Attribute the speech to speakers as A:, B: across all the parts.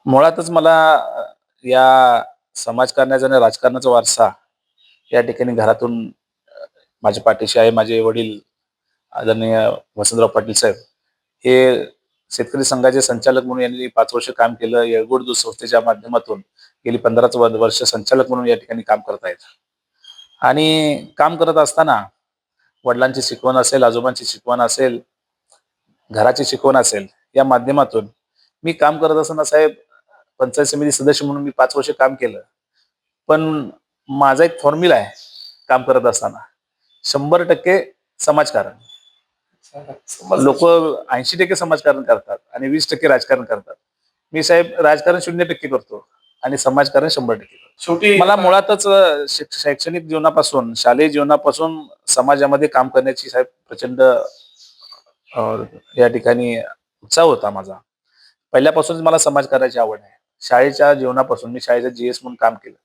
A: मुळातच मला या समाजकारणाचा आणि राजकारणाचा वारसा या ठिकाणी घरातून माझ्या पाठीशी आहे. माझे वडील आदरणीय वसंतराव पाटील साहेब हे शेतकरी संघाचे संचालक म्हणून यांनी 5 वर्ष काम केलं. येळगुळ दूध संस्थेच्या माध्यमातून गेली 15 वर्ष संचालक म्हणून या ठिकाणी काम करत आहेत. आणि काम करत असताना वडिलांची शिकवण असेल, आजोबांची शिकवण असेल, घराची शिकवण असेल, या माध्यमातून मी काम करत असताना साहेब पंचायत समिती सदस्य म्हणून मी 5 वर्ष काम केलं. पण माझा एक फॉर्म्युला आहे काम करत असताना. 100% समाजकारण. लोक 80% समाजकारण करतात आणि 20% राजकारण करतात. मी साहेब राजकारण 0% करतो आणि समाजकारण 100% करतो.
B: शेवटी
A: मला मुळातच शैक्षणिक जीवनापासून, शालेय जीवनापासून समाजामध्ये काम करण्याची साहेब प्रचंड या ठिकाणी उत्साह होता माझा. पहिल्यापासूनच मला समाजकार्याची आवड आहे. शाळेच्या जीवनापासून मी शाळेचा जीएस म्हणून काम केलं.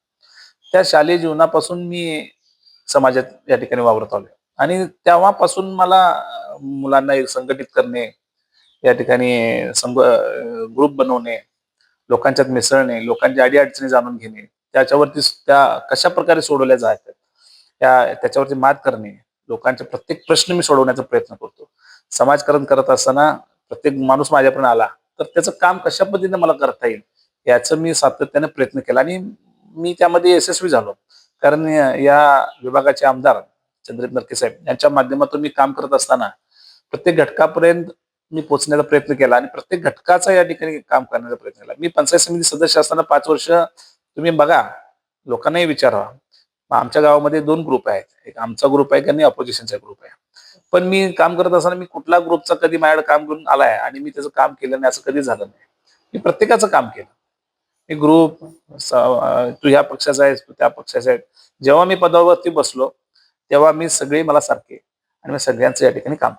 A: त्या शालेय जीवनापासून मी समाजात या ठिकाणी वावरत आलोय आणि तेव्हापासून मला मुलांना एक संघटित करणे, या ठिकाणी ग्रुप बनवणे, लोकांच्यात मिसळणे, लोकांच्या अडी-अडचणी जाणून घेणे, त्याच्यावरती त्या कशाप्रकारे सोडवल्या जातात, त्याच्यावरती मात करणे, लोकांचे प्रत्येक प्रश्न मी सोडवण्याचा प्रयत्न करतो. समाजकारण करत असताना प्रत्येक माणूस माझ्यापर्यंत आला, तर त्याचं काम कशा पद्धतीने मला करता येईल, याचं मी सातत्याने प्रयत्न केला आणि मी त्यामध्ये यशस्वी झालो. कारण या विभागाचे आमदार चंद्रकांत नरके साहेब यांच्या माध्यमातून मी काम करत असताना प्रत्येक घटकापर्यंत मी पोहोचण्याचा प्रयत्न केला आणि प्रत्येक घटकाचा या ठिकाणी काम करण्याचा प्रयत्न केला. मी पंचायत समिती सदस्य असताना 5 वर्ष तुम्ही बघा, लोकांनाही विचारा. आमच्या गावामध्ये 2 ग्रुप आहेत. एक आमचा ग्रुप आहे आणि अपोजिशनचा ग्रुप आहे. पण मी काम करत असताना मी कुठला ग्रुपचा कधी माझ्याकडे काम करून आलाय आणि मी त्याचं काम केलं नाही असं कधी झालं नाही. मी प्रत्येकाचं काम केलं. मी ग्रुप तू ह्या पक्षाचा आहेस, तू त्या पक्षाचा आहे. जेव्हा मी पदावरती बसलो, तेव्हा मी सगळे मला सारखे आणि मी सगळ्यांचं या ठिकाणी काम करतो.